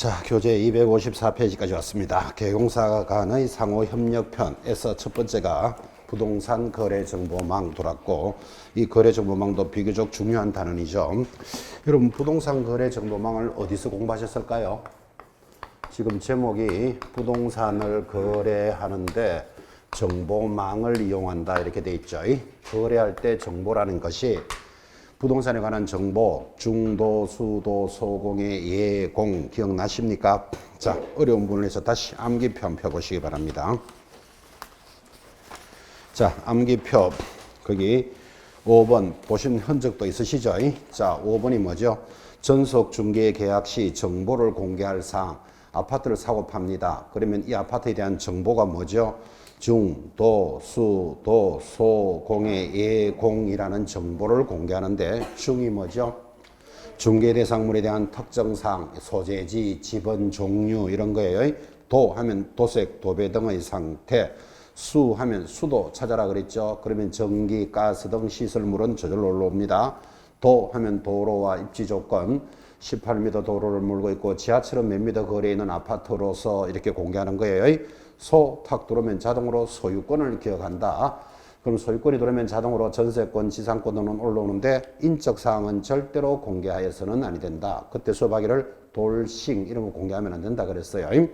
자, 교재 254페이지까지 왔습니다. 개공사 간의 상호협력편에서 첫 번째가 부동산 거래정보망 돌았고, 이 거래정보망도 비교적 중요한 단원이죠. 여러분, 부동산 거래정보망을 어디서 공부하셨을까요? 지금 제목이 부동산을 거래하는데 정보망을 이용한다 이렇게 돼 있죠. 거래할 때 정보라는 것이 부동산에 관한 정보, 중도, 수도, 소공의 예공 기억나십니까? 자, 어려운 부분에서 다시 암기표 펴보시기 바랍니다. 자, 암기표 거기 5번 보신 흔적도 있으시죠? 자, 5번이 뭐죠? 전속 중개 계약 시 정보를 공개할 사항. 아파트를 사고 팝니다. 그러면 이 아파트에 대한 정보가 뭐죠? 중, 도, 수, 도, 소, 공의 예공이라는 정보를 공개하는데 중이 뭐죠? 중개 대상물에 대한 특정 사항, 소재지, 지번 종류 이런 거예요. 도 하면 도색, 도배 등의 상태, 수 하면 수도 찾아라 그랬죠. 그러면 전기, 가스 등 시설물은 저절로 올라옵니다. 도 하면 도로와 입지 조건, 18m 도로를 물고 있고 지하철은 몇 미터 거리에 있는 아파트로서 이렇게 공개하는 거예요. 소, 탁 들어오면 자동으로 소유권을 기억한다. 그럼 소유권이 들어오면 자동으로 전세권, 지상권 등은 올라오는데 인적 사항은 절대로 공개하여서는 아니 된다. 그때 수업하기를 돌싱 이런 거 공개하면 안 된다 그랬어요.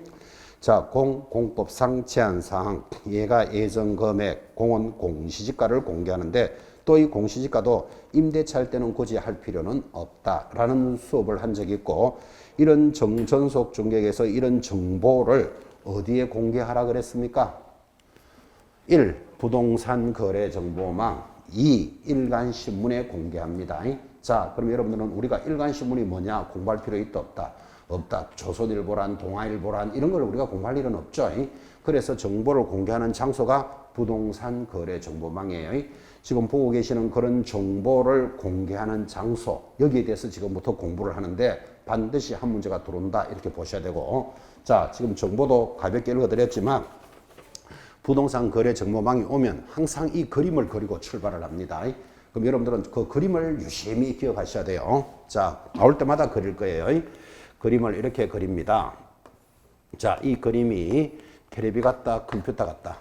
자, 공법상 제한 사항. 얘가 예정 금액, 공은 공시지가를 공개하는데 또 이 공시지가도 임대차 할 때는 굳이 할 필요는 없다라는 수업을 한 적이 있고, 이런 전속 중개에서 이런 정보를 어디에 공개하라 그랬습니까? 1. 부동산 거래 정보망. 2. 일간신문에 공개합니다. 자, 그럼 여러분들은 우리가 일간신문이 뭐냐 공부할 필요 있다 없다? 없다. 조선일보란, 동아일보란 이런 걸 우리가 공부할 일은 없죠. 그래서 정보를 공개하는 장소가 부동산 거래 정보망이에요. 지금 보고 계시는 그런 정보를 공개하는 장소, 여기에 대해서 지금부터 공부를 하는데 반드시 한 문제가 들어온다 이렇게 보셔야 되고, 자, 지금 정보도 가볍게 읽어드렸지만 부동산 거래 정보망이 오면 항상 이 그림을 그리고 출발을 합니다. 그럼 여러분들은 그 그림을 유심히 기억하셔야 돼요. 자, 나올 때마다 그릴 거예요. 그림을 이렇게 그립니다. 자, 이 그림이 텔레비 같다, 컴퓨터 같다.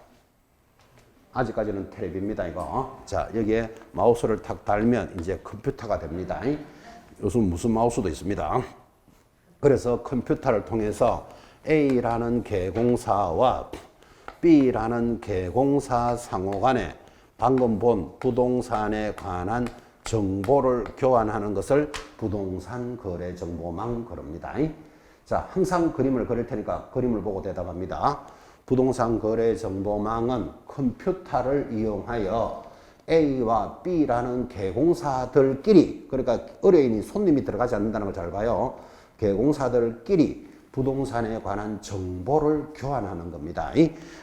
아직까지는 텔레비입니다, 이거. 자, 여기에 마우스를 탁 달면 이제 컴퓨터가 됩니다. 요즘 무슨 마우스도 있습니다. 그래서 컴퓨터를 통해서 A라는 개공사와 B라는 개공사 상호 간에 방금 본 부동산에 관한 정보를 교환하는 것을 부동산 거래 정보망 그럽니다. 자, 항상 그림을 그릴 테니까 그림을 보고 대답합니다. 부동산 거래 정보망은 컴퓨터를 이용하여 A와 B라는 개공사들끼리, 그러니까 의뢰인이 손님이 들어가지 않는다는 걸 잘 봐요. 개공사들끼리 부동산에 관한 정보를 교환하는 겁니다.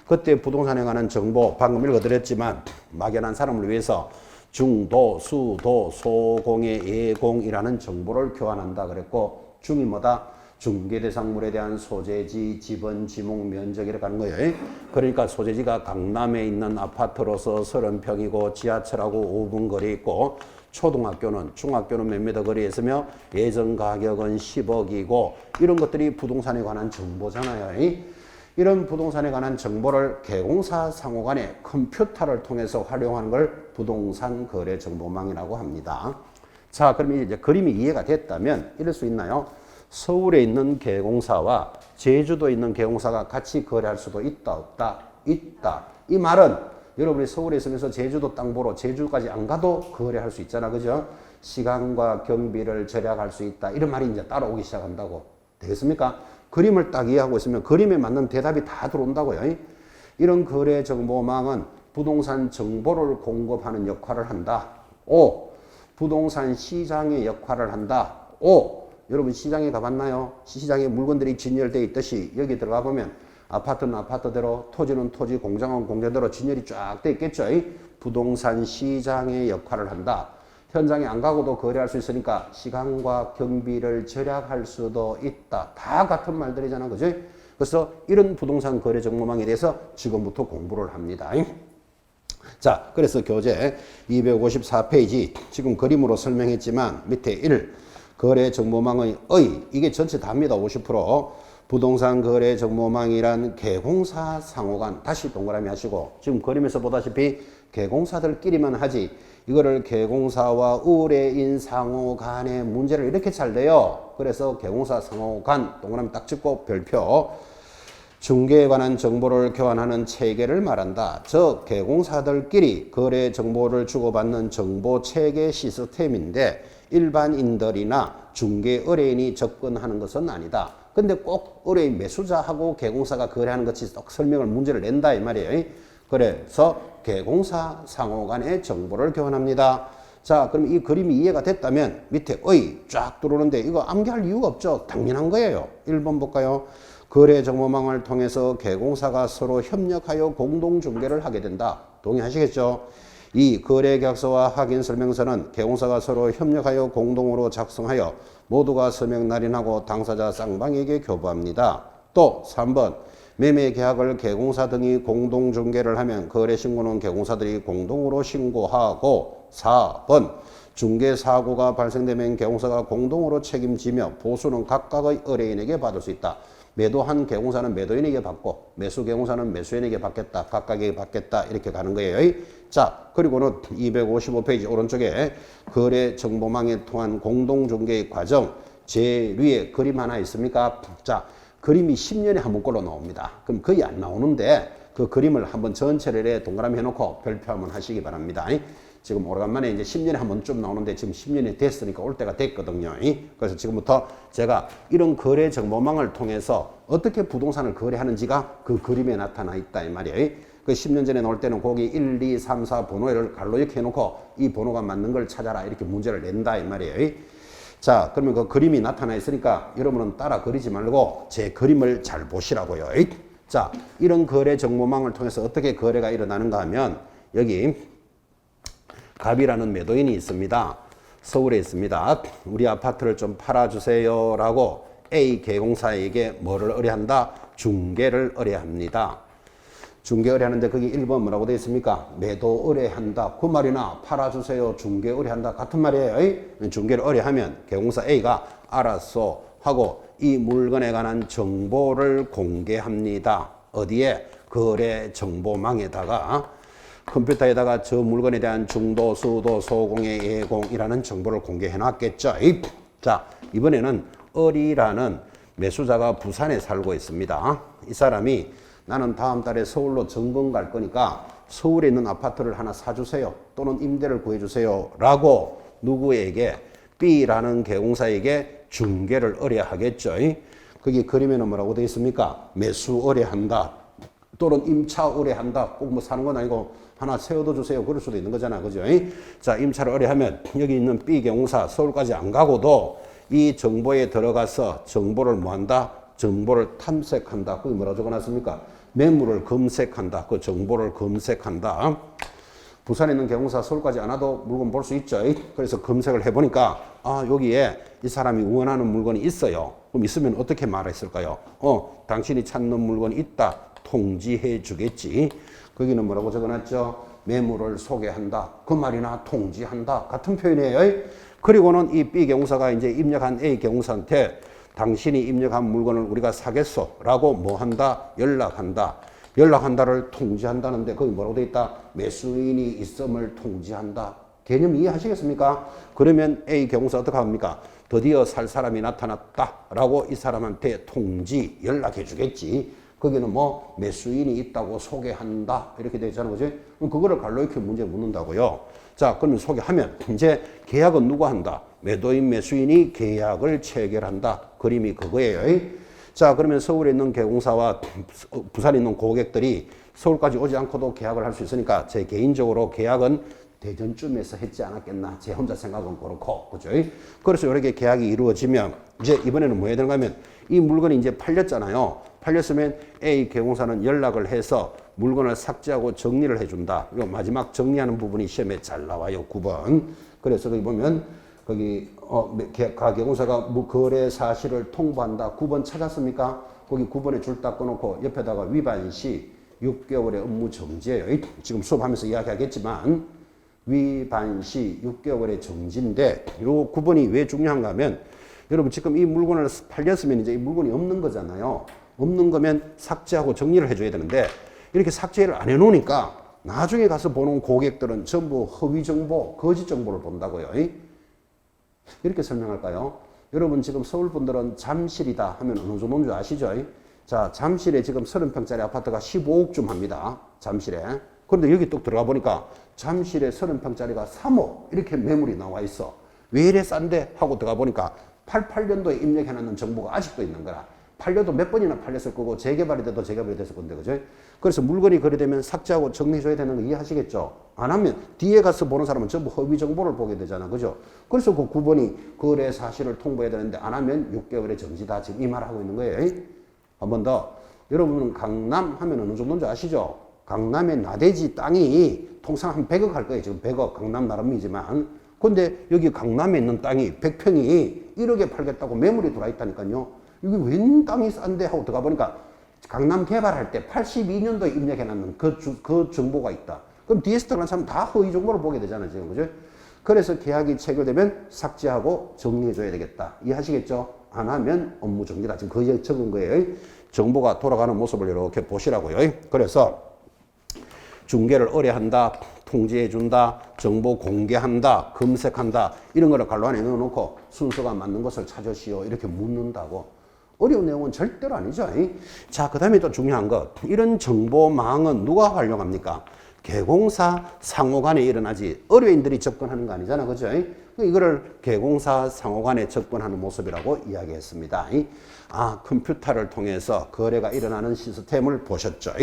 그때 부동산에 관한 정보 방금 읽어드렸지만 막연한 사람을 위해서 중도, 수도, 소공의 예공이라는 정보를 교환한다 그랬고, 중이 뭐다? 중개대상물에 대한 소재지, 지번, 지목, 면적이라고 하는 거예요. 그러니까 소재지가 강남에 있는 아파트로서 30평이고 지하철하고 5분 거리에 있고, 초등학교는, 중학교는 몇 미터 거리에 있으며 예정 가격은 10억이고 이런 것들이 부동산에 관한 정보잖아요. 이런 부동산에 관한 정보를 개공사 상호 간에 컴퓨터를 통해서 활용하는 걸 부동산 거래 정보망이라고 합니다. 자, 그럼 이제 그림이 이해가 됐다면 이럴 수 있나요? 서울에 있는 개공사와 제주도에 있는 개공사가 같이 거래할 수도 있다 없다? 있다. 이 말은 여러분이 서울에 있으면서 제주도 땅 보러 제주까지 안 가도 거래할 수 있잖아, 그죠? 시간과 경비를 절약할 수 있다, 이런 말이 이제 따라오기 시작한다고. 되겠습니까? 그림을 딱 이해하고 있으면 그림에 맞는 대답이 다 들어온다고요. 이런 거래 정보망은 부동산 정보를 공급하는 역할을 한다. 5. 부동산 시장의 역할을 한다. 5. 여러분 시장에 가봤나요? 시장에 물건들이 진열되어 있듯이 여기 들어가 보면 아파트는 아파트대로, 토지는 토지, 공장은 공장대로 진열이 쫙 돼 있겠죠. 부동산 시장의 역할을 한다. 현장에 안 가고도 거래할 수 있으니까 시간과 경비를 절약할 수도 있다. 다 같은 말들이잖아, 그죠? 그래서 이런 부동산 거래 정보망에 대해서 지금부터 공부를 합니다. 자, 그래서 교재 254페이지 지금 그림으로 설명했지만 밑에 1. 거래 정보망의 이게 전체 답니다. 50%. 부동산 거래 정보망이란 개공사 상호간 다시 동그라미 하시고 지금 그림에서 보다시피 개공사들끼리만 하지 이거를 개공사와 의뢰인 상호 간의 문제를 이렇게 잘 내요. 그래서 개공사 상호 간 동그라미 딱 찍고 별표. 중개에 관한 정보를 교환하는 체계를 말한다. 즉 개공사들끼리 거래 정보를 주고받는 정보 체계 시스템인데 일반인들이나 중개 의뢰인이 접근하는 것은 아니다. 근데 꼭 의뢰인 매수자하고 개공사가 거래하는 것이 딱 설명을 문제를 낸다 이 말이에요. 그래서 개공사 상호 간의 정보를 교환합니다. 자, 그럼 이 그림이 이해가 됐다면 밑에 쫙 들어오는데 이거 암기할 이유가 없죠. 당연한 거예요. 1번 볼까요? 거래 정보망을 통해서 개공사가 서로 협력하여 공동 중개를 하게 된다. 동의하시겠죠? 이 거래 계약서와 확인 설명서는 개공사가 서로 협력하여 공동으로 작성하여 모두가 서명 날인하고 당사자 쌍방에게 교부합니다. 또 3번 매매 계약을 개공사 등이 공동 중개를 하면 거래 신고는 개공사들이 공동으로 신고하고 4번 중개 사고가 발생되면 개공사가 공동으로 책임지며 보수는 각각의 의뢰인에게 받을 수 있다. 매도한 개공사는 매도인에게 받고 매수 개공사는 매수인에게 받겠다. 각각에게 받겠다. 이렇게 가는 거예요. 자, 그리고는 255페이지 오른쪽에 거래 정보망에 통한 공동중개의 과정 제일 위에 그림 하나 있습니까? 자, 그림이 10년에 한 번꼴로 나옵니다. 그럼 거의 안 나오는데 그 그림을 한번 전체를 동그라미 해놓고 별표 한번 하시기 바랍니다. 지금 오래간만에 이제 10년에 한 번쯤 나오는데 지금 10년이 됐으니까 올 때가 됐거든요. 그래서 지금부터 제가 이런 거래 정보망을 통해서 어떻게 부동산을 거래하는지가 그 그림에 나타나 있다 이 말이에요. 그 10년 전에 나올 때는 거기 1, 2, 3, 4 번호를 갈로 이렇게 해놓고 이 번호가 맞는 걸 찾아라 이렇게 문제를 낸다 이 말이에요. 자, 그러면 그 그림이 나타나 있으니까 여러분은 따라 그리지 말고 제 그림을 잘 보시라고요. 자, 이런 거래 정보망을 통해서 어떻게 거래가 일어나는가 하면 여기 갑이라는 매도인이 있습니다. 서울에 있습니다. 우리 아파트를 좀 팔아주세요 라고 A 개공사에게 뭐를 의뢰한다? 중개를 의뢰합니다. 중개 의뢰하는데 거기 1번 뭐라고 되어 있습니까? 매도 의뢰한다. 그 말이나 팔아주세요. 중개 의뢰한다. 같은 말이에요. 중개를 의뢰하면 개공사 A가 알았어 하고 이 물건에 관한 정보를 공개합니다. 어디에? 거래 정보망에다가 컴퓨터에다가 저 물건에 대한 중도, 수도, 소공의 예공이라는 정보를 공개해 놨겠죠. 자, 이번에는 을이라는 매수자가 부산에 살고 있습니다. 이 사람이 나는 다음 달에 서울로 점검 갈 거니까 서울에 있는 아파트를 하나 사주세요. 또는 임대를 구해주세요. 라고 누구에게? B라는 개공사에게 중개를 의뢰하겠죠. 거기 그림에는 뭐라고 되어 있습니까? 매수 의뢰한다. 또는 임차 의뢰한다. 꼭 뭐 사는 건 아니고 하나 세워둬 주세요. 그럴 수도 있는 거잖아. 그죠? 자, 임차를 의뢰하면 여기 있는 B 개공사 서울까지 안 가고도 이 정보에 들어가서 정보를 뭐 한다? 정보를 탐색한다. 그게 뭐라고 적어놨습니까? 매물을 검색한다. 그 정보를 검색한다. 부산에 있는 개공사 서울까지 안 와도 물건 볼 수 있죠. 그래서 검색을 해보니까 여기에 이 사람이 원하는 물건이 있어요. 그럼 있으면 어떻게 말했을까요? 당신이 찾는 물건이 있다. 통지해 주겠지. 거기는 뭐라고 적어놨죠? 매물을 소개한다. 그 말이나 통지한다. 같은 표현이에요. 그리고는 이 B 개공사가 이제 입력한 A 개공사한테 당신이 입력한 물건을 우리가 사겠소 라고 뭐 한다? 연락한다. 연락한다를 통지한다는데 거기 뭐라고 되어 있다? 매수인이 있음을 통지한다. 개념 이해하시겠습니까? 그러면 A 개공사 어떻게 합니까? 드디어 살 사람이 나타났다 라고 이 사람한테 통지 연락해 주겠지. 거기는 뭐 매수인이 있다고 소개한다 이렇게 되어 있잖아요. 그죠? 그럼 그거를 갈로 이렇게 문제 묻는다고요. 자, 그러면 소개하면 이제 계약은 누가 한다? 매도인 매수인이 계약을 체결한다. 그림이 그거예요. 자, 그러면 서울에 있는 개공사와 부산에 있는 고객들이 서울까지 오지 않고도 계약을 할 수 있으니까 제 개인적으로 계약은 대전쯤에서 했지 않았겠나. 제 혼자 생각은 그렇고. 그죠? 그래서 이렇게 계약이 이루어지면 이제 이번에는 뭐 해야 되는가 하면 이 물건이 이제 팔렸잖아요. 팔렸으면 A 개공사는 연락을 해서 물건을 삭제하고 정리를 해준다. 이거 마지막 정리하는 부분이 시험에 잘 나와요. 9번. 그래서 거기 보면 거기 가개공사가 거래 사실을 통보한다. 9번 찾았습니까? 거기 9번에 줄 딱 꺼놓고 옆에다가 위반 시 6개월의 업무 정지예요. 지금 수업하면서 이야기하겠지만 위반 시 6개월의 정지인데 이 9번이 왜 중요한가 하면 여러분 지금 이 물건을 팔렸으면 이제 이 물건이 없는 거잖아요. 없는 거면 삭제하고 정리를 해줘야 되는데 이렇게 삭제를 안 해놓으니까 나중에 가서 보는 고객들은 전부 허위 정보, 거짓 정보를 본다고요. 이렇게 설명할까요? 여러분 지금 서울 분들은 잠실이다 하면 어느 정도인 줄 아시죠? 자, 잠실에 지금 30평짜리 아파트가 15억쯤 합니다. 잠실에. 그런데 여기 또 들어가 보니까 잠실에 30평짜리가 3억 이렇게 매물이 나와 있어. 왜 이래 싼데? 하고 들어가 보니까 88년도에 입력해놨는 정보가 아직도 있는 거라. 팔려도 몇 번이나 팔렸을 거고 재개발이 돼도 재개발이 됐을 건데 그죠? 그래서 물건이 거래되면 삭제하고 정리해줘야 되는 거 이해하시겠죠? 안 하면 뒤에 가서 보는 사람은 전부 허위 정보를 보게 되잖아. 그죠? 그래서 그 9번이 거래 사실을 통보해야 되는데 안 하면 6개월의 정지다. 지금 이 말을 하고 있는 거예요. 한 번 더. 여러분은 강남 하면 어느 정도인지 아시죠? 강남의 나대지 땅이 통상 한 100억 할 거예요. 지금 100억 강남 나름이지만. 근데 여기 강남에 있는 땅이 100평이 1억에 팔겠다고 매물이 들어와 있다니까요. 이게 웬 땅이 싼데 하고 들어가 보니까 강남 개발할 때 82년도에 입력해놨는 그 정보가 있다. 그럼 뒤에서 들어간 사람 다 허위 정보를 보게 되잖아요. 지금. 그죠? 그래서 계약이 체결되면 삭제하고 정리해줘야 되겠다. 이해하시겠죠? 안 하면 업무 정지다. 지금 거기에 적은 거예요. 정보가 돌아가는 모습을 이렇게 보시라고요. 그래서 중개를 의뢰한다, 통지해준다, 정보 공개한다, 검색한다 이런 거를 갈로 안에 넣어놓고 순서가 맞는 것을 찾으시오 이렇게 묻는다고. 어려운 내용은 절대로 아니죠. 자, 그 다음에 또 중요한 것. 이런 정보망은 누가 활용합니까? 개공사 상호 간에 일어나지 의뢰인들이 접근하는 거 아니잖아. 그죠? 이거를 개공사 상호 간에 접근하는 모습이라고 이야기했습니다. 아, 컴퓨터를 통해서 거래가 일어나는 시스템을 보셨죠?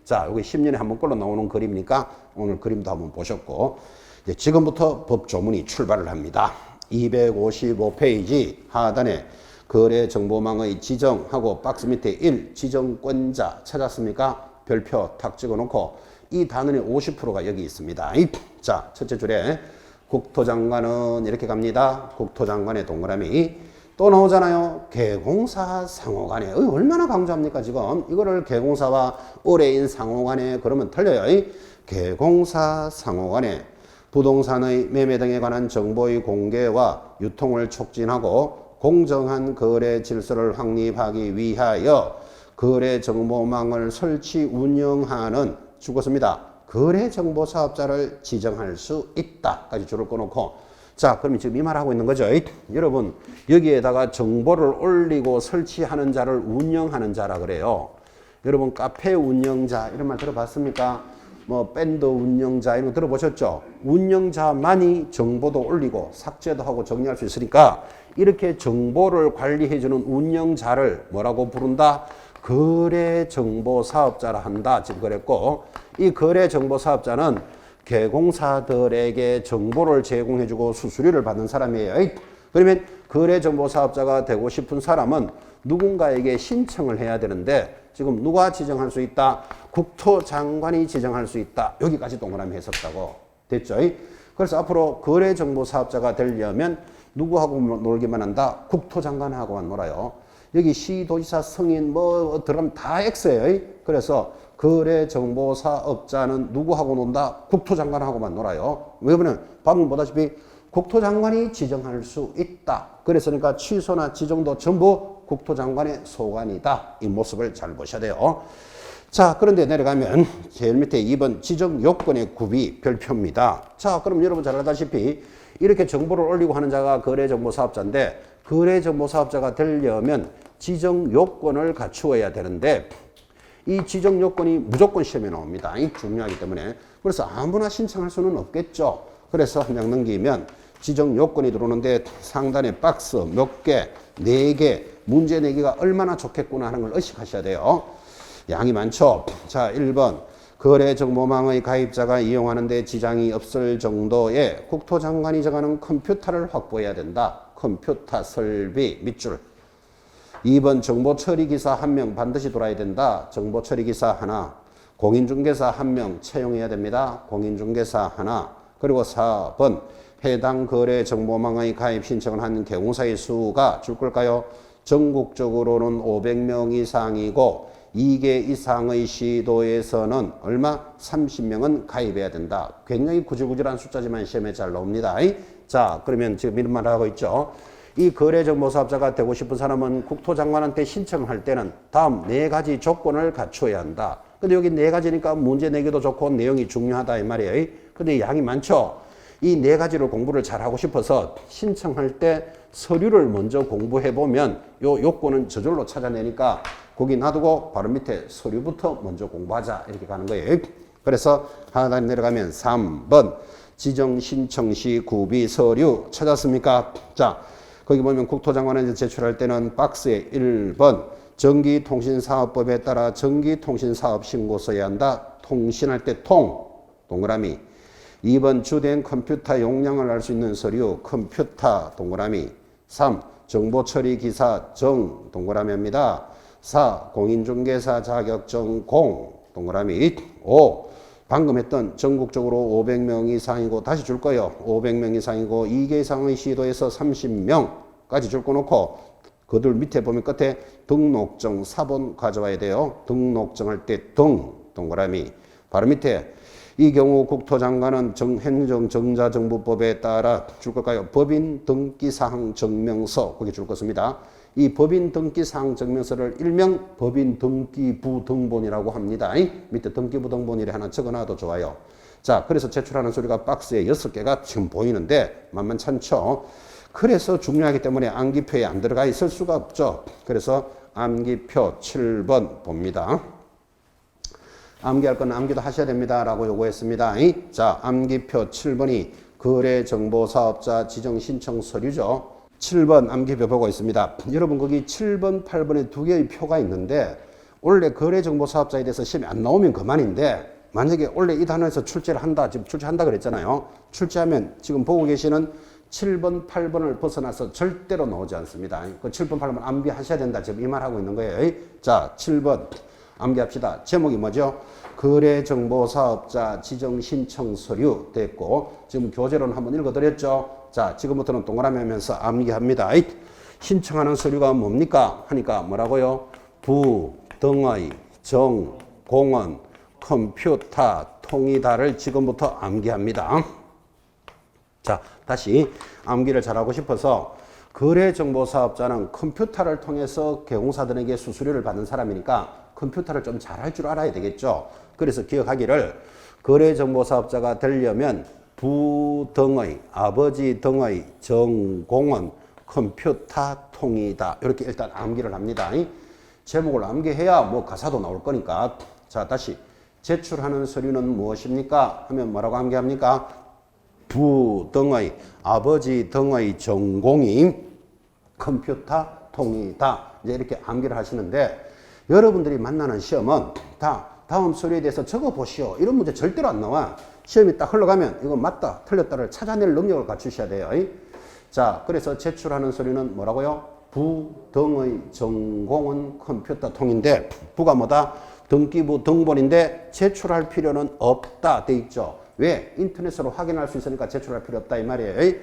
자, 여기 10년에 한 번 걸로 나오는 그림이니까 오늘 그림도 한번 보셨고 이제 지금부터 법조문이 출발을 합니다. 255페이지 하단에 거래 정보망의 지정하고 박스 밑에 1. 지정권자 찾았습니까? 별표 탁 찍어놓고 이 단원의 50%가 여기 있습니다. 자, 첫째 줄에 국토장관은 이렇게 갑니다. 국토장관의 동그라미 또 나오잖아요. 개공사 상호간에 얼마나 강조합니까 지금. 이거를 개공사와 의뢰인 상호간에 그러면 틀려요. 개공사 상호간에 부동산의 매매 등에 관한 정보의 공개와 유통을 촉진하고 공정한 거래 질서를 확립하기 위하여 거래 정보망을 설치 운영하는 죽었습니다. 거래 정보 사업자를 지정할 수 있다까지 줄을 꺼놓고 자, 그럼 지금 이 말하고 있는 거죠. 여러분 여기에다가 정보를 올리고 설치하는 자를 운영하는 자라 그래요. 여러분 카페 운영자 이런 말 들어봤습니까? 뭐 밴드 운영자 이런 거 들어보셨죠? 운영자만이 정보도 올리고 삭제도 하고 정리할 수 있으니까 이렇게 정보를 관리해주는 운영자를 뭐라고 부른다? 거래정보사업자라 한다. 지금 그랬고 이 거래정보사업자는 개공사들에게 정보를 제공해주고 수수료를 받는 사람이에요. 그러면 거래정보사업자가 되고 싶은 사람은 누군가에게 신청을 해야 되는데 지금 누가 지정할 수 있다? 국토장관이 지정할 수 있다. 여기까지 동그라미 했었다고 됐죠? 그래서 앞으로 거래정보사업자가 되려면 누구하고 놀기만 한다? 국토장관하고만 놀아요. 여기 시도지사 승인 뭐 들어가면 다 X예요. 그래서 거래정보사업자는 누구하고 논다? 국토장관하고만 놀아요. 왜 그러면 방금 보다시피 국토장관이 지정할 수 있다. 그래서 그러니까 취소나 지정도 전부 국토장관의 소관이다. 이 모습을 잘 보셔야 돼요. 자, 그런데 내려가면 제일 밑에 2번 지정 요건의 구비 별표입니다. 자, 그럼 여러분 잘 알다시피 이렇게 정보를 올리고 하는 자가 거래정보사업자인데 거래정보사업자가 되려면 지정 요건을 갖추어야 되는데 이 지정 요건이 무조건 시험에 나옵니다. 중요하기 때문에. 그래서 아무나 신청할 수는 없겠죠. 그래서 한 장 넘기면 지정 요건이 들어오는데 상단에 박스 몇 개, 4개, 문제 내기가 얼마나 좋겠구나 하는 걸 의식하셔야 돼요. 양이 많죠. 자, 1번 거래정보망의 가입자가 이용하는 데 지장이 없을 정도의 국토장관이 정하는 컴퓨터를 확보해야 된다. 컴퓨터 설비 밑줄. 2번 정보처리기사 1명 반드시 돌아야 된다. 정보처리기사 하나. 공인중개사 1명 채용해야 됩니다. 공인중개사 하나. 그리고 4번 해당 거래정보망의 가입 신청을 한 개공사의 수가 줄 걸까요? 전국적으로는 500명 이상이고 2개 이상의 시도에서는 얼마? 30명은 가입해야 된다. 굉장히 구질구질한 숫자지만 시험에 잘 나옵니다. 자, 그러면 지금 이런 말을 하고 있죠. 이 거래정보사업자가 되고 싶은 사람은 국토장관한테 신청할 때는 다음 4가지 조건을 갖춰야 한다. 근데 여기 4가지니까 문제 내기도 좋고 내용이 중요하다 이 말이에요. 근데 양이 많죠. 이 4가지를 공부를 잘 하고 싶어서 신청할 때 서류를 먼저 공부해 보면 요 요건은 저절로 찾아내니까 거기 놔두고 바로 밑에 서류부터 먼저 공부하자 이렇게 가는 거예요. 그래서 하나 내려가면 3번 지정 신청 시 구비 서류 찾았습니까? 자, 거기 보면 국토장관에 제출할 때는 박스에 1번 전기통신사업법에 따라 전기통신사업 신고 써야 한다. 통신할 때 동그라미. 2번 주된 컴퓨터 용량을 알 수 있는 서류 컴퓨터 동그라미. 3. 정보처리 기사 동그라미입니다. 4. 공인중개사 자격증 동그라미. 5. 방금 했던 전국적으로 500명 이상이고 다시 줄 거예요. 500명 이상이고 2개 이상의 시도에서 30명까지 줄 거 놓고 그들 밑에 보면 끝에 등록증 사본 가져와야 돼요. 등록증 할 때 동그라미. 바로 밑에 이 경우 국토장관은 행정정자정부법에 따라 줄 걸까요? 법인 등기사항 증명서 거기 줄 것입니다. 이 법인 등기사항 증명서를 일명 법인 등기부 등본이라고 합니다. 밑에 등기부 등본이래 하나 적어놔도 좋아요. 자, 그래서 제출하는 서류가 박스에 6개가 지금 보이는데 만만찮죠. 그래서 중요하기 때문에 암기표에 안 들어가 있을 수가 없죠. 그래서 암기표 7번 봅니다. 암기할 건 암기도 하셔야 됩니다. 라고 요구했습니다. 자, 암기표 7번이 거래정보사업자 지정신청 서류죠. 7번 암기표 보고 있습니다. 여러분 거기 7번, 8번에 2개의 표가 있는데 원래 거래정보사업자에 대해서 시험이 안 나오면 그만인데 만약에 원래 이 단원에서 출제를 한다, 지금 출제한다 그랬잖아요. 출제하면 지금 보고 계시는 7번, 8번을 벗어나서 절대로 나오지 않습니다. 그 7번, 8번 암기하셔야 된다. 지금 이 말 하고 있는 거예요. 자, 7번 암기합시다. 제목이 뭐죠? 거래정보사업자 지정신청 서류 됐고 지금 교재로는 한번 읽어드렸죠. 자, 지금부터는 동그라미 하면서 암기합니다. 신청하는 서류가 뭡니까? 하니까 뭐라고요? 부, 등의, 정, 공원, 컴퓨터, 통이다를 지금부터 암기합니다. 자, 다시 암기를 잘하고 싶어서 거래정보사업자는 컴퓨터를 통해서 개공사들에게 수수료를 받는 사람이니까 컴퓨터를 좀 잘할 줄 알아야 되겠죠. 그래서 기억하기를 거래정보사업자가 되려면 부 등의, 아버지 등의 정공은 컴퓨터 통이다. 이렇게 일단 암기를 합니다. 제목을 암기해야 뭐 가사도 나올 거니까. 자, 다시 제출하는 서류는 무엇입니까? 하면 뭐라고 암기합니까? 부 등의, 아버지 등의 전공이 컴퓨터 통이다. 이제 이렇게 암기를 하시는데 여러분들이 만나는 시험은 다 다음 서류에 대해서 적어보시오. 이런 문제 절대로 안 나와. 시험이 딱 흘러가면 이거 맞다, 틀렸다를 찾아낼 능력을 갖추셔야 돼요. 자, 그래서 제출하는 서류는 뭐라고요? 부 등의 전공은 컴퓨터 통인데 부가 뭐다? 등기부 등본인데 제출할 필요는 없다 돼 있죠. 왜? 인터넷으로 확인할 수 있으니까 제출할 필요 없다 이 말이에요.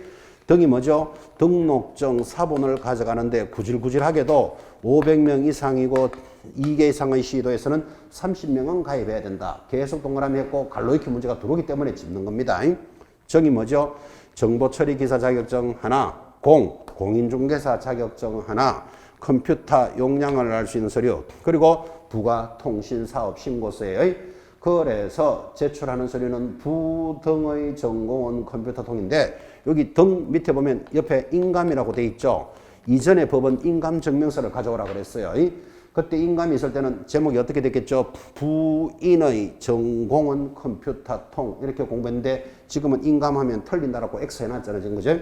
등이 뭐죠? 등록증 사본을 가져가는데 구질구질하게도 500명 이상이고 2개 이상의 시도에서는 30명은 가입해야 된다. 계속 동그라미 했고 갈로이키 문제가 들어오기 때문에 짚는 겁니다. 정이 뭐죠? 정보처리기사 자격증 하나, 공인중개사 자격증 하나, 컴퓨터 용량을 알 수 있는 서류, 그리고 부가통신사업 신고서예요. 그래서 제출하는 서류는 부 등의 전공은 컴퓨터 통인데 여기 등 밑에 보면 옆에 인감이라고 돼 있죠. 이전에 법은 인감증명서를 가져오라 그랬어요. 그때 인감이 있을 때는 제목이 어떻게 됐겠죠? 부인의 전공은 컴퓨터 통 이렇게 공부했는데 지금은 인감하면 틀린다라고 X 해놨잖아요. 지금 그죠?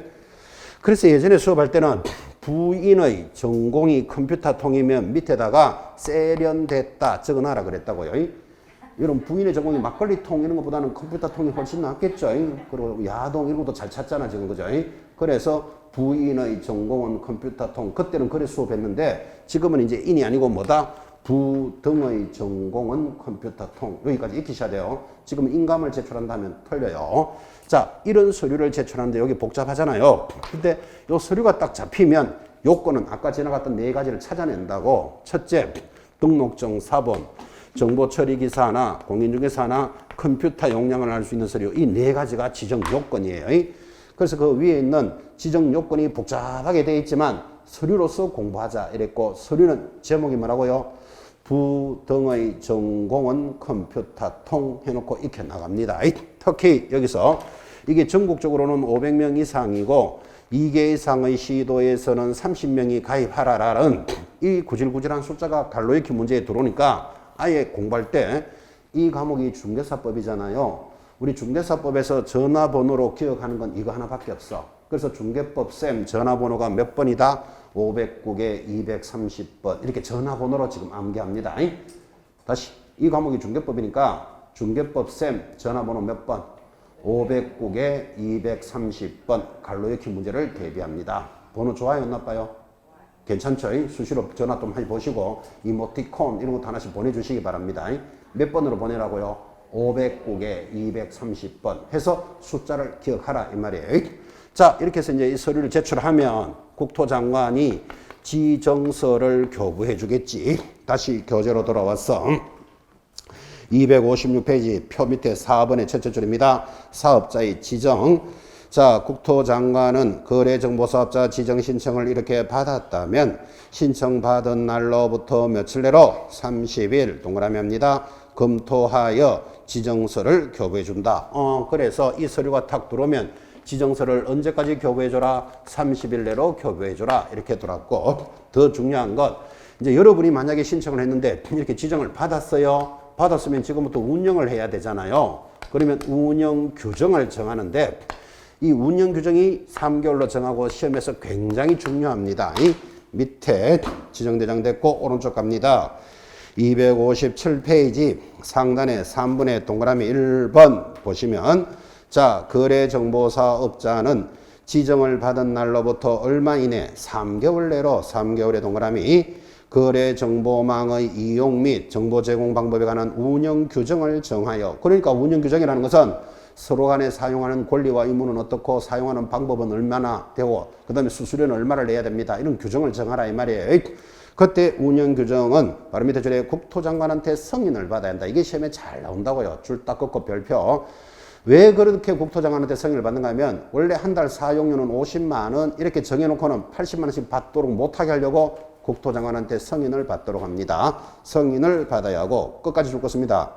그래서 예전에 수업할 때는 부인의 전공이 컴퓨터 통이면 밑에다가 세련됐다 적어놔라 그랬다고요. 이런 부인의 전공이 막걸리 통 이런 것보다는 컴퓨터 통이 훨씬 낫겠죠. 그리고 야동 이런 것도 잘 찾잖아 지금 그죠? 그래서 부인의 전공은 컴퓨터 통 그때는 그래 수업했는데 지금은 이제 인이 아니고 뭐다? 부 등의 전공은 컴퓨터 통 여기까지 익히셔야 돼요. 지금 인감을 제출한다면 틀려요. 자, 이런 서류를 제출하는데 여기 복잡하잖아요. 근데 이 서류가 딱 잡히면 요건은 아까 지나갔던 네 가지를 찾아낸다고. 첫째, 등록증 사본, 정보 처리 기사나 공인중개사나 컴퓨터 용량을 알 수 있는 서류. 이 네 가지가 지정 요건이에요. 그래서 그 위에 있는 지정 요건이 복잡하게 되어 있지만 서류로서 공부하자 이랬고, 서류는 제목이 뭐라고요? 부등의 전공은 컴퓨터 통 해놓고 익혀 나갑니다. 특히 여기서 이게 전국적으로는 500명 이상이고 2개 이상의 시도에서는 30명이 가입하라라는 이 구질구질한 숫자가 갈로 익힌 문제에 들어오니까 아예 공부할 때 이 과목이 중개사법이잖아요. 우리 중개사법에서 전화번호로 기억하는 건 이거 하나밖에 없어. 그래서 중개법 쌤 전화번호가 몇 번이다? 509개 230번 이렇게 전화번호로 지금 암기합니다. 다시 이 과목이 중개법이니까 중개법 쌤 전화번호 몇 번? 509개 230번 갈로 익힌 문제를 대비합니다. 번호 좋아요? 나빠요? 괜찮죠? 수시로 전화 좀 해보시고 이모티콘 이런 것도 하나씩 보내주시기 바랍니다. 몇 번으로 보내라고요? 509개 230번 해서 숫자를 기억하라 이 말이에요. 자, 이렇게 해서 이제 이 서류를 제출하면 국토장관이 지정서를 교부해 주겠지. 다시 교재로 돌아왔어. 256페이지 표 밑에 4번의 첫째 줄입니다. 사업자의 지정. 자, 국토장관은 거래정보사업자 지정 신청을 이렇게 받았다면 신청받은 날로부터 며칠 내로 30일 동그라미 합니다. 검토하여 지정서를 교부해 준다. 그래서 이 서류가 탁 들어오면 지정서를 언제까지 교부해줘라? 30일 내로 교부해줘라. 이렇게 들었고, 더 중요한 건 이제 여러분이 만약에 신청을 했는데 이렇게 지정을 받았어요. 받았으면 지금부터 운영을 해야 되잖아요. 그러면 운영 규정을 정하는데 이 운영 규정이 3개월로 정하고 시험에서 굉장히 중요합니다. 이 밑에 지정대장 됐고 오른쪽 갑니다. 257페이지 상단에 3분의 동그라미 1번 보시면 자, 거래정보사업자는 지정을 받은 날로부터 얼마 이내 3개월 내로 3개월의 동그라미 거래정보망의 이용 및 정보 제공 방법에 관한 운영 규정을 정하여. 그러니까 운영 규정이라는 것은 서로 간에 사용하는 권리와 의무는 어떻고 사용하는 방법은 얼마나 되고 그 다음에 수수료는 얼마를 내야 됩니다. 이런 규정을 정하라 이 말이에요. 그때 운영 규정은 바로 밑에 줄에 국토장관한테 승인을 받아야 한다. 이게 시험에 잘 나온다고요. 줄 딱 긋고 별표. 왜 그렇게 국토장관한테 승인을 받는가 하면 원래 한 달 사용료는 50만 원 이렇게 정해놓고는 80만 원씩 받도록 못하게 하려고 국토장관한테 승인을 받도록 합니다. 승인을 받아야 하고 끝까지 줄 것입니다.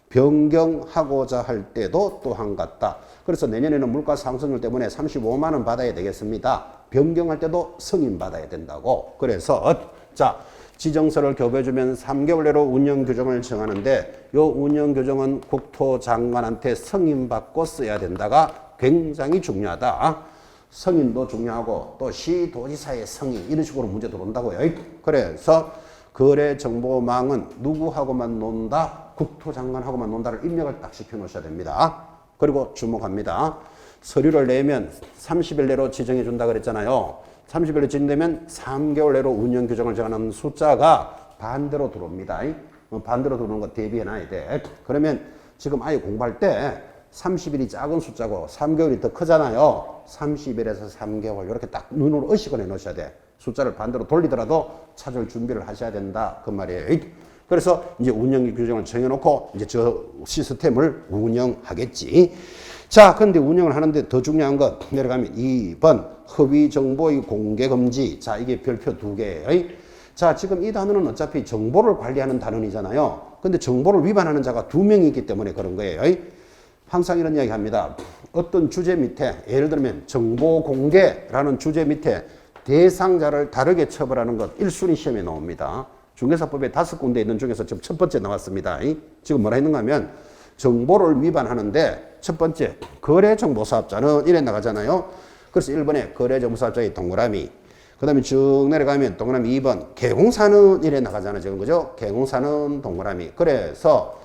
변경하고자 할 때도 또한 같다. 그래서 내년에는 물가 상승률 때문에 35만 원 받아야 되겠습니다. 변경할 때도 승인 받아야 된다고. 그래서 자, 지정서를 교부해주면 3개월 내로 운영 규정을 정하는데 이 운영 규정은 국토장관한테 승인받고 써야 된다가 굉장히 중요하다. 승인도 중요하고 또 시도지사의 승인 이런 식으로 문제 들어온다고요. 그래서 거래정보망은 누구하고만 논다? 국토장관하고만 논다를 입력을 딱 시켜 놓으셔야 됩니다. 그리고 주목합니다. 서류를 내면 30일 내로 지정해 준다 그랬잖아요. 30일 내로 지정되면 3개월 내로 운영 규정을 정하는 숫자가 반대로 들어옵니다. 반대로 들어오는 거 대비해 놔야 돼. 그러면 지금 아예 공부할 때 30일이 작은 숫자고 3개월이 더 크잖아요. 30일에서 3개월 이렇게 딱 눈으로 의식을 해 놓으셔야 돼. 숫자를 반대로 돌리더라도 찾을 준비를 하셔야 된다. 그 말이에요. 그래서 이제 운영 규정을 정해놓고 이제 저 시스템을 운영하겠지. 자, 근데 운영을 하는데 더 중요한 것 내려가면 2번 허위 정보의 공개 금지. 자, 이게 별표 2개예요. 자, 지금 이 단어는 어차피 정보를 관리하는 단어이잖아요. 근데 정보를 위반하는 자가 2명이 있기 때문에 그런 거예요. 항상 이런 이야기 합니다. 어떤 주제 밑에 예를 들면 정보 공개라는 주제 밑에 대상자를 다르게 처벌하는 것 1순위 시험에 나옵니다. 중개사법에 5군데 있는 중에서 지금 첫 번째 나왔습니다. 지금 뭐라 했는가 하면 정보를 위반하는데 첫 번째 거래정보사업자는 이래 나가잖아요. 그래서 1번에 거래정보사업자의 동그라미, 그 다음에 쭉 내려가면 동그라미 2번 개공사는 이래 나가잖아요. 지금 그죠? 개공사는 동그라미. 그래서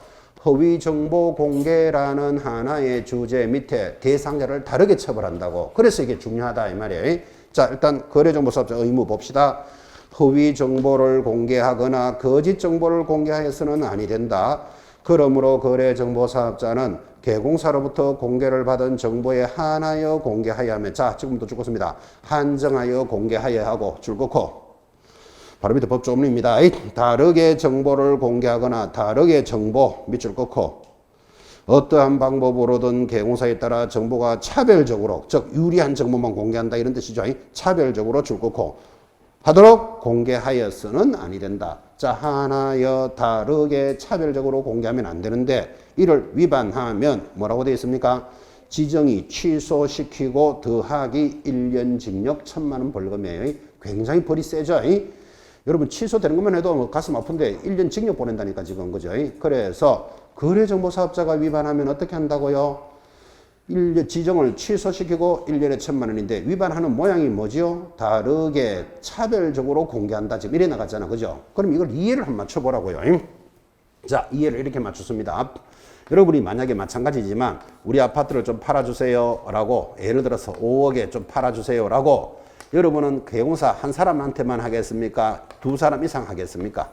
허위정보 공개라는 하나의 주제 밑에 대상자를 다르게 처벌한다고. 그래서 이게 중요하다 이 말이에요. 자, 일단 거래정보사업자 의무 봅시다. 허위 정보를 공개하거나 거짓 정보를 공개하여서는 아니 된다. 그러므로 거래정보사업자는 개공사로부터 공개를 받은 정보에 한하여 공개하여야 하며, 자, 지금부터 줄 것입니다. 한정하여 공개하여야 하고, 줄 것고, 바로 밑에 법조문입니다. 다르게 정보를 공개하거나 다르게 정보, 밑줄 꺾고, 어떠한 방법으로든 개공사에 따라 정보가 차별적으로, 즉 유리한 정보만 공개한다 이런 뜻이죠. 차별적으로 줄 꺾고 하도록 공개하여서는 아니 된다. 자, 하나여 다르게 차별적으로 공개하면 안 되는데 이를 위반하면 뭐라고 되어 있습니까? 지정이 취소시키고 더하기 1년 징역 1,000만 원 벌금이에요. 굉장히 벌이 세죠. 여러분 취소되는 것만 해도 가슴 아픈데 1년 징역 보낸다니까 지금 그죠? 그래서 거래정보사업자가 위반하면 어떻게 한다고요? 지정을 취소시키고 1년에 1,000만 원인데 위반하는 모양이 뭐지요? 다르게 차별적으로 공개한다. 지금 이래 나갔잖아. 그죠? 그럼 이걸 이해를 한번 맞춰보라고요. 자, 이해를 이렇게 맞췄습니다. 여러분이 만약에 마찬가지지만 우리 아파트를 좀 팔아주세요 라고 예를 들어서 5억에 좀 팔아주세요 라고 여러분은 개공사 한 사람한테만 하겠습니까? 두 사람 이상 하겠습니까?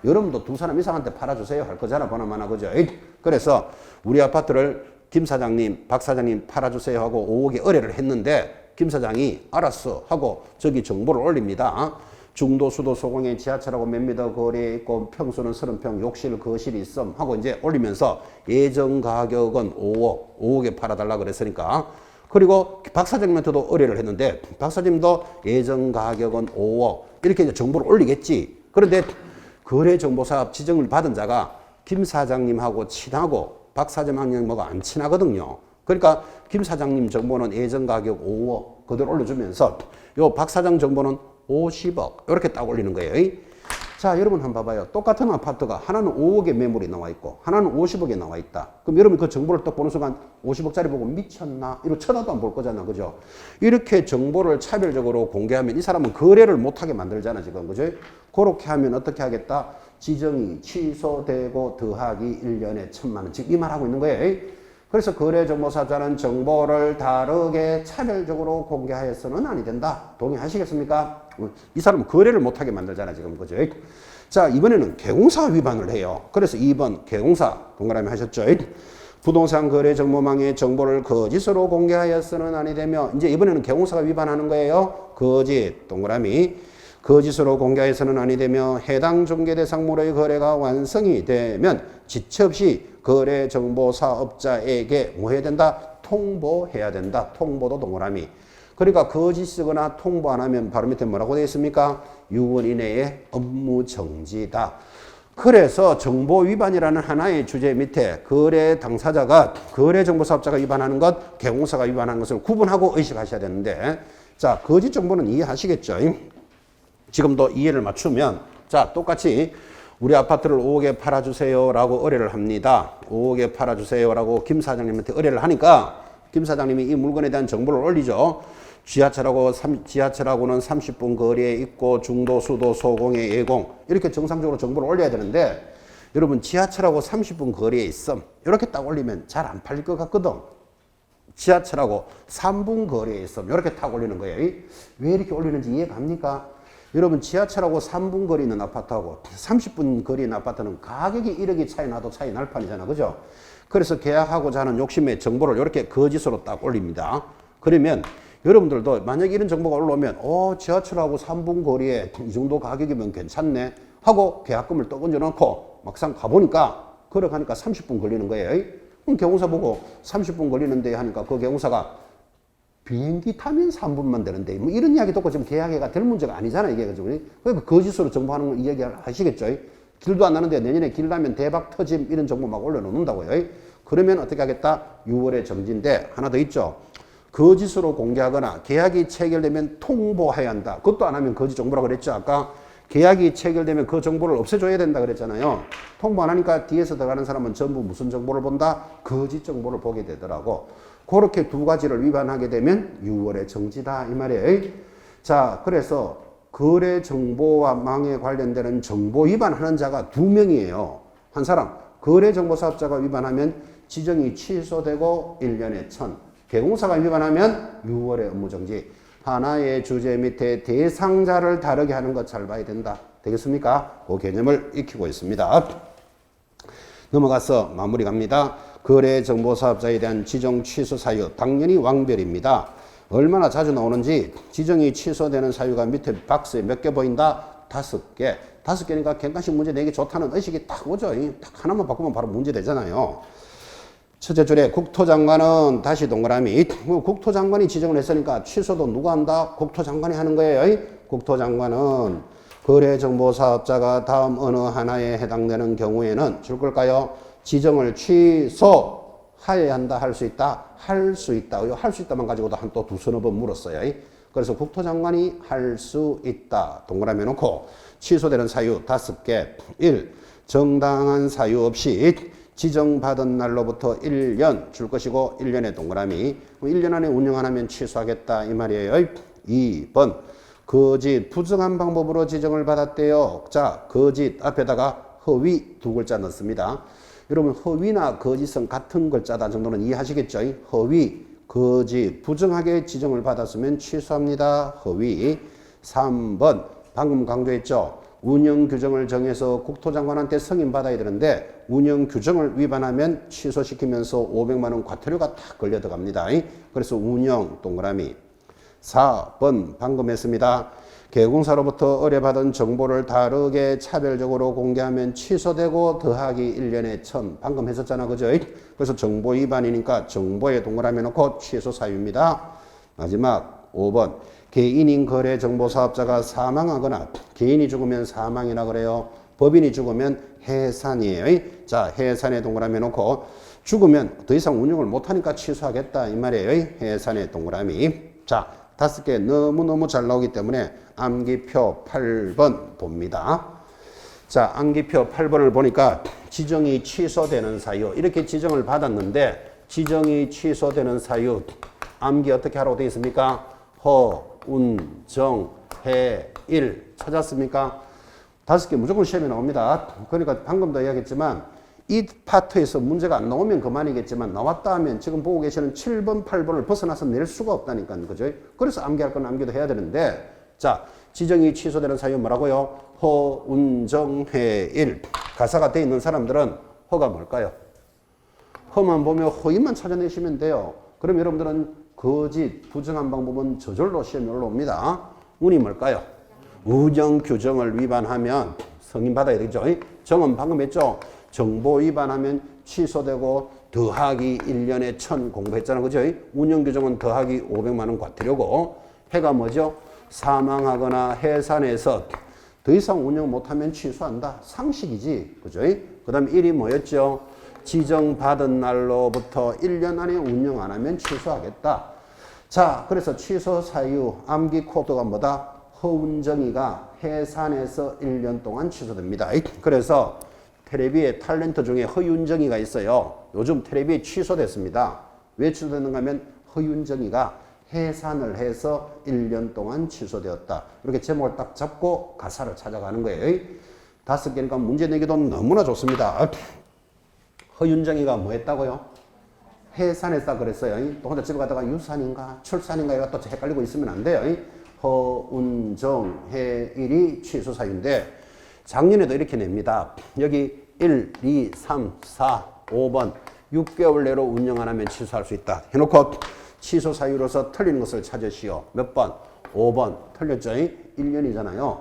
여러분도 두 사람 이상한테 팔아주세요 할 거잖아. 보나마나 그죠? 그래서 우리 아파트를 김 사장님, 박 사장님 팔아주세요 하고 5억에 의뢰를 했는데 김 사장이 알았어 하고 저기 정보를 올립니다. 중도, 수도, 소공에 지하철하고 몇 미터 거리에 있고 평수는 30평, 욕실, 거실이 있음 하고 이제 올리면서 예정 가격은 5억에 팔아달라 그랬으니까 그리고 박 사장님한테도 의뢰를 했는데 박 사장님도 예정 가격은 5억 이렇게 이제 정보를 올리겠지. 그런데 거래정보사업 지정을 받은 자가 김 사장님하고 친하고 박 사장님하고 안 친하거든요. 그러니까 김 사장님 정보는 예정 가격 5억 그대로 올려주면서 요 박 사장 정보는 50억 이렇게 딱 올리는 거예요. 자, 여러분 한번 봐봐요. 똑같은 아파트가 하나는 5억의 매물이 나와 있고 하나는 50억에 나와 있다. 그럼 여러분 그 정보를 딱 보는 순간 50억짜리 보고 미쳤나? 이러고 쳐다도 안 볼 거잖아. 그죠? 이렇게 정보를 차별적으로 공개하면 이 사람은 거래를 못하게 만들잖아. 지금. 그죠? 그렇게 하면 어떻게 하겠다? 지정이 취소되고 더하기 1년에 1,000만 원. 지금 이 말하고 있는 거예요. 그래서 거래정보사업자는 정보를 다르게 차별적으로 공개하여서는 아니 된다. 동의하시겠습니까? 이 사람은 거래를 못하게 만들잖아 지금. 그죠? 자, 이번에는 개공사 위반을 해요. 그래서 2번 개공사 동그라미 하셨죠? 부동산 거래 정보망의 정보를 거짓으로 공개하여서는 아니 되며 이제 이번에는 개공사가 위반하는 거예요. 거짓 동그라미 거짓으로 공개해서는 아니 되며 해당 중개 대상물의 거래가 완성이 되면 지체 없이 거래 정보 사업자에게 뭐 해야 된다? 통보해야 된다. 통보도 동그라미. 그러니까 거짓 쓰거나 통보 안 하면 바로 밑에 뭐라고 되어 있습니까? 6월 이내에 업무 정지다. 그래서 정보 위반이라는 하나의 주제 밑에 거래 당사자가 거래 정보 사업자가 위반하는 것, 개공사가 위반하는 것을 구분하고 의식하셔야 되는데 자, 거짓 정보는 이해하시겠죠? 지금도 이해를 맞추면 자, 똑같이 우리 아파트를 5억에 팔아주세요 라고 의뢰를 합니다. 5억에 팔아주세요 라고 김 사장님한테 의뢰를 하니까 김 사장님이 이 물건에 대한 정보를 올리죠. 지하철하고는 30분 거리에 있고 중도, 수도, 소공에 예공 이렇게 정상적으로 정보를 올려야 되는데 여러분 지하철하고 30분 거리에 있음 이렇게 딱 올리면 잘 안 팔릴 것 같거든. 지하철하고 3분 거리에 있음 이렇게 딱 올리는 거예요. 왜 이렇게 올리는지 이해 갑니까? 여러분 지하철하고 3분 거리 있는 아파트하고 30분 거리 있는 아파트는 가격이 1억이 차이 나도 차이 날 판이잖아. 그죠? 그래서 계약하고자 하는 욕심에 정보를 이렇게 거짓으로 딱 올립니다. 그러면 여러분들도 만약에 이런 정보가 올라오면 지하철하고 3분 거리에 이 정도 가격이면 괜찮네 하고 계약금을 또 얹어놓고 막상 가보니까 걸어가니까 30분 걸리는 거예요. 그럼 개공사 보고 30분 걸리는데 하니까 그 개공사가 비행기 타면 3분만 되는데 뭐 이런 이야기 듣고 지금 계약해가 될 문제가 아니잖아 이게. 그러니까 거짓으로 정보하는 걸 이야기 하시겠죠. 길도 안 나는데 내년에 길 나면 대박 터짐 이런 정보 막 올려놓는다고요. 그러면 어떻게 하겠다? 6월에 정지인데 하나 더 있죠. 거짓으로 공개하거나 계약이 체결되면 통보해야 한다. 그것도 안 하면 거짓 정보라고 그랬죠. 아까 계약이 체결되면 그 정보를 없애줘야 된다 그랬잖아요. 통보 안 하니까 뒤에서 들어가는 사람은 전부 무슨 정보를 본다? 거짓 정보를 보게 되더라고. 그렇게 두 가지를 위반하게 되면 6월에 정지다 이 말이에요. 자, 그래서 거래 정보와 망에 관련되는 정보 위반하는 자가 2명이에요. 한 사람 거래 정보 사업자가 위반하면 지정이 취소되고 1년에 1,000. 개공사가 위반하면 6월에 업무 정지. 하나의 주제 밑에 대상자를 다르게 하는 것 잘 봐야 된다. 되겠습니까? 그 개념을 익히고 있습니다. 넘어가서 마무리 갑니다. 거래정보사업자에 대한 지정 취소 사유 당연히 왕별입니다. 얼마나 자주 나오는지 지정이 취소되는 사유가 밑에 박스에 몇 개 보인다? 5개. 5개니까 객관식 문제 내기 좋다는 의식이 딱 오죠. 딱 하나만 바꾸면 바로 문제 되잖아요. 첫째 줄에 국토장관은 다시 동그라미. 국토장관이 지정을 했으니까 취소도 누가 한다? 국토장관이 하는 거예요. 국토장관은 거래정보사업자가 다음 어느 하나에 해당되는 경우에는 줄 걸까요? 지정을 취소하여야 한다, 할 수 있다? 할 수 있다. 할 수 있다만 가지고도 한 또 두서너 번 물었어요. 그래서 국토장관이 할 수 있다. 동그라미 놓고 취소되는 사유 5개. 1. 정당한 사유 없이 지정받은 날로부터 1년 줄 것이고 1년의 동그라미. 1년 안에 운영 안 하면 취소하겠다 이 말이에요. 2번. 거짓 부정한 방법으로 지정을 받았대요. 자, 거짓 앞에다가 허위 두 글자 넣습니다. 여러분 허위나 거짓은 같은 글자다 정도는 이해하시겠죠? 허위, 거짓, 부정하게 지정을 받았으면 취소합니다. 허위. 3번 방금 강조했죠. 운영 규정을 정해서 국토장관한테 승인받아야 되는데 운영 규정을 위반하면 취소시키면서 500만 원 과태료가 딱 걸려 들어갑니다. 그래서 운영 동그라미. 4번 방금 했습니다. 개공사로부터 의뢰받은 정보를 다르게 차별적으로 공개하면 취소되고 더하기 1년에 1000 방금 했었잖아 그죠? 그래서 정보 위반이니까 정보에 동그라미 놓고 취소 사유입니다. 마지막 5번 개인인 거래정보사업자가 사망하거나 개인이 죽으면 사망이라 그래요. 법인이 죽으면 해산이에요. 자, 해산에 동그라미 놓고 죽으면 더 이상 운영을 못하니까 취소하겠다 이 말이에요. 해산에 동그라미. 자, 5개 너무너무 잘 나오기 때문에 암기표 8번 봅니다. 자, 암기표 8번을 보니까 지정이 취소되는 사유 이렇게 지정을 받았는데 지정이 취소되는 사유 암기 어떻게 하라고 되어 있습니까? 허, 운, 정, 해, 일 찾았습니까? 5개 무조건 시험에 나옵니다. 그러니까 방금도 이야기했지만 이 파트에서 문제가 안 나오면 그만이겠지만 나왔다 하면 지금 보고 계시는 7번, 8번을 벗어나서 낼 수가 없다니까 그죠? 그래서 암기할 건 암기도 해야 되는데 자, 지정이 취소되는 사유 뭐라고요? 허, 운, 정, 해, 일 가사가 돼 있는 사람들은 허가 뭘까요? 허만 보면 허위만 찾아내시면 돼요. 그럼 여러분들은 거짓, 부정한 방법은 저절로 시험에 올라옵니다. 운이 뭘까요? 운영 규정을 위반하면 승인받아야 되죠. 정은 방금 했죠? 정보 위반하면 취소되고 더하기 1년에 1000 공부했잖아. 그죠? 운영 규정은 더하기 500만 원 과태료고 해가 뭐죠? 사망하거나 해산해서 더 이상 운영 못하면 취소한다. 상식이지. 그죠? 그 다음에 1이 뭐였죠? 지정받은 날로부터 1년 안에 운영 안 하면 취소하겠다. 자, 그래서 취소 사유 암기 코드가 뭐다? 허운정의가 해산해서 1년 동안 취소됩니다. 그래서 텔레비의 탤런트 중에 허윤정이가 있어요. 요즘 텔레비에 취소됐습니다. 왜 취소됐는가 하면 허윤정이가 해산을 해서 1년 동안 취소되었다. 이렇게 제목을 딱 잡고 가사를 찾아가는 거예요. 5개니까 문제 내기도 너무나 좋습니다. 허윤정이가 뭐 했다고요? 해산했다 그랬어요. 또 혼자 집에 가다가 유산인가 출산인가 이거 또 헷갈리고 있으면 안 돼요. 허운정 해일이 취소 사유인데 작년에도 이렇게 냅니다. 여기 1, 2, 3, 4, 5번 6개월 내로 운영 안 하면 취소할 수 있다. 해놓고 취소 사유로서 틀린 것을 찾으시오. 몇 번? 5번. 틀렸죠? 1년이잖아요.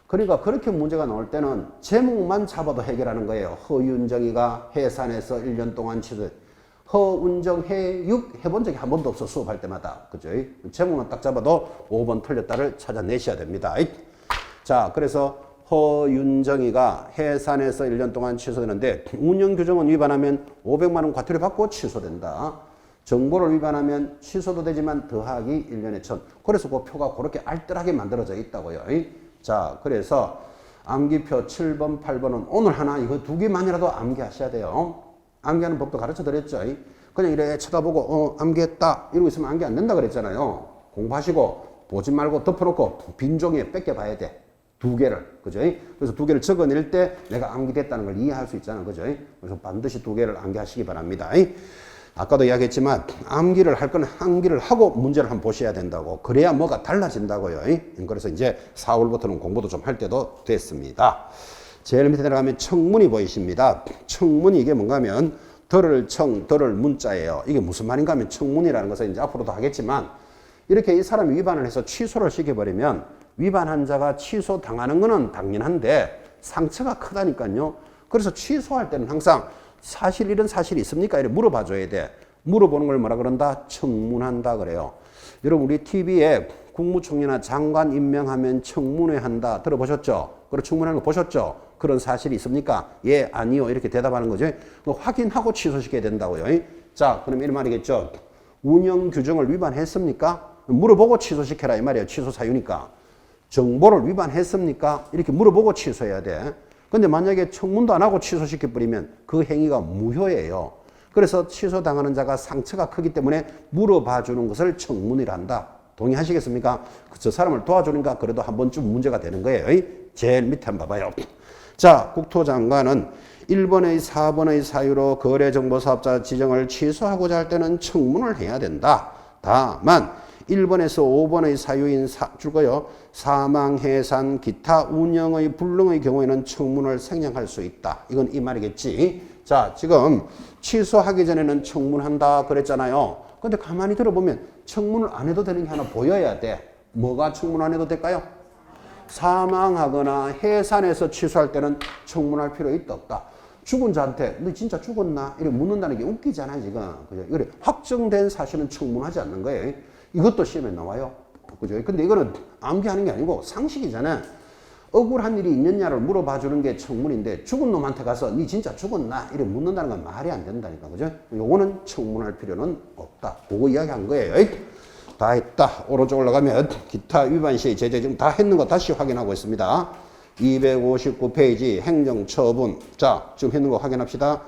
그러니까 그렇게 문제가 나올 때는 제목만 잡아도 해결하는 거예요. 허윤정이가 해산해서 1년 동안 취소. 허운정 해육 해본 적이 한 번도 없어 수업할 때마다. 그죠? 제목만 딱 잡아도 5번 틀렸다를 찾아내셔야 됩니다. 자, 그래서 허윤정이가 해산해서 1년 동안 취소되는데 운영 규정은 위반하면 500만 원 과태료 받고 취소된다. 정보를 위반하면 취소도 되지만 더하기 1년에 1000. 그래서 그 표가 그렇게 알뜰하게 만들어져 있다고요. 자, 그래서 암기표 7번, 8번은 오늘 하나 이거 2개만이라도 암기하셔야 돼요. 암기하는 법도 가르쳐 드렸죠. 그냥 이래 쳐다보고 암기했다 이러고 있으면 암기 안 된다 그랬잖아요. 공부하시고 보지 말고 덮어놓고 빈 종이에 뺏겨 봐야 돼. 2개를. 그죠? 그래서 2개를 적어낼 때 내가 암기됐다는 걸 이해할 수 있잖아. 그죠? 그래서 반드시 2개를 암기하시기 바랍니다. 아까도 이야기했지만 암기를 할 건 암기를 하고 문제를 한번 보셔야 된다고. 그래야 뭐가 달라진다고요. 그래서 이제 4월부터는 공부도 좀 할 때도 됐습니다. 제일 밑에 내려가면 청문이 보이십니다. 청문이 이게 뭔가 하면 덜을 문자예요. 이게 무슨 말인가 하면 청문이라는 것은 이제 앞으로도 하겠지만 이렇게 이 사람이 위반을 해서 취소를 시켜버리면 위반한 자가 취소당하는 것은 당연한데 상처가 크다니까요. 그래서 취소할 때는 항상 사실 이런 사실이 있습니까? 이렇게 물어봐 줘야 돼. 물어보는 걸 뭐라 그런다? 청문한다 그래요. 여러분 우리 TV에 국무총리나 장관 임명하면 청문회 한다 들어보셨죠? 그리고 청문하는 거 보셨죠? 그런 사실이 있습니까? 예, 아니요 이렇게 대답하는 거죠. 확인하고 취소시켜야 된다고요. 자, 그럼 이런 말이겠죠. 운영 규정을 위반했습니까? 물어보고 취소시켜라 이 말이에요. 취소 사유니까. 정보를 위반했습니까? 이렇게 물어보고 취소해야 돼. 근데 만약에 청문도 안 하고 취소시켜버리면 그 행위가 무효예요. 그래서 취소당하는 자가 상처가 크기 때문에 물어봐 주는 것을 청문이라 한다. 동의하시겠습니까? 저 사람을 도와주니까 그래도 한 번쯤 문제가 되는 거예요. 제일 밑에 한번 봐봐요. 자, 국토장관은 1번의 4번의 사유로 거래정보사업자 지정을 취소하고자 할 때는 청문을 해야 된다. 다만 1번에서 5번의 사유인 사망, 해산, 기타 운영의 불능의 경우에는 청문을 생략할 수 있다. 이건 이 말이겠지. 자, 지금 취소하기 전에는 청문한다 그랬잖아요. 근데 가만히 들어보면 청문을 안 해도 되는 게 하나 보여야 돼. 뭐가 청문 안 해도 될까요? 사망하거나 해산해서 취소할 때는 청문할 필요 있다 없다. 죽은 자한테 너 진짜 죽었나? 이렇게 묻는다는 게 웃기잖아요 지금. 그죠? 이래 확정된 사실은 청문하지 않는 거예요. 이것도 시험에 나와요. 그죠? 근데 이거는 암기하는 게 아니고 상식이잖아. 억울한 일이 있느냐를 물어봐 주는 게 청문인데 죽은 놈한테 가서 니 진짜 죽었나? 이렇게 묻는다는 건 말이 안 된다니까. 그죠? 요거는 청문할 필요는 없다. 그거 이야기한 거예요. 다 했다. 오른쪽 올라가면 기타 위반 시의 제재 지금 다 했는 거 다시 확인하고 있습니다. 259페이지 행정처분. 자, 지금 했는 거 확인합시다.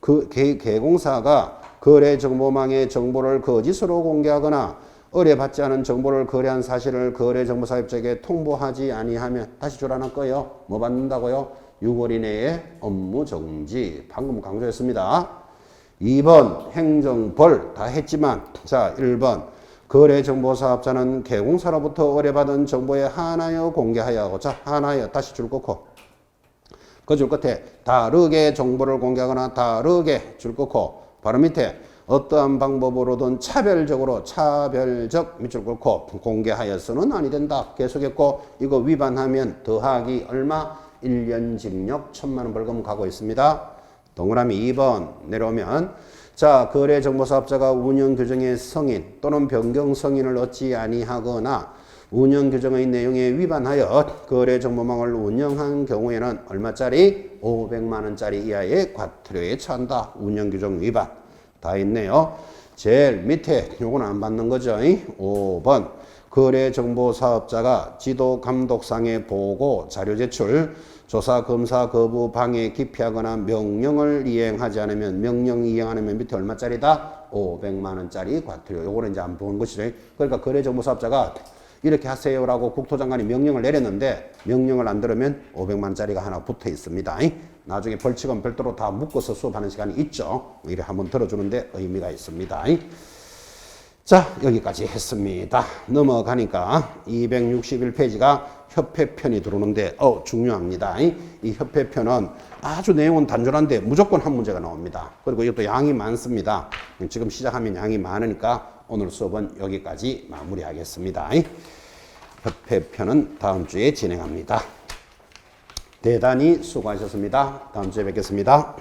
그 개공사가 거래정보망의 정보를 거짓으로 공개하거나 의뢰받지 않은 정보를 거래한 사실을 거래정보사업자에게 통보하지 아니하면 다시 줄여놨 거예요. 뭐 받는다고요? 6월 이내에 업무 정지. 방금 강조했습니다. 2번 행정벌 다 했지만 자 1번 거래정보사업자는 개공사로부터 의뢰받은 정보에 한하여 공개하여 하고 자 한하여 다시 줄 긋고 그 줄 끝에 다르게 정보를 공개하거나 다르게 줄 긋고 바로 밑에 어떠한 방법으로든 차별적 밑줄 긋고 공개하여서는 아니 된다. 계속했고 이거 위반하면 더하기 얼마? 1년 징역 1,000만 원 벌금 가고 있습니다. 동그라미 2번 내려오면 자 거래정보사업자가 운영규정의 성인 또는 변경 성인을 얻지 아니하거나 운영규정의 내용에 위반하여 거래정보망을 운영한 경우에는 얼마짜리? 500만 원짜리 이하의 과태료에 처한다. 운영규정 위반. 다 있네요. 제일 밑에 요거는 안 받는 거죠. 5번 거래정보사업자가 지도감독상의 보고 자료 제출 조사 검사 거부 방해 기피하거나 명령을 이행하지 않으면 명령 이행 안 하면 밑에 얼마짜리다? 500만 원짜리 과태료. 요거는 이제 안 보는 것이죠. 그러니까 거래정보사업자가 이렇게 하세요라고 국토장관이 명령을 내렸는데 명령을 안 들으면 500만 원짜리가 하나 붙어 있습니다. 나중에 벌칙은 별도로 다 묶어서 수업하는 시간이 있죠. 이래 한번 들어주는데 의미가 있습니다. 자, 여기까지 했습니다. 넘어가니까 261페이지가 협회편이 들어오는데 중요합니다. 이 협회편은 아주 내용은 단순한데 무조건 한 문제가 나옵니다. 그리고 이것도 양이 많습니다. 지금 시작하면 양이 많으니까 오늘 수업은 여기까지 마무리하겠습니다. 협회편은 다음 주에 진행합니다. 대단히 수고하셨습니다. 다음 주에 뵙겠습니다.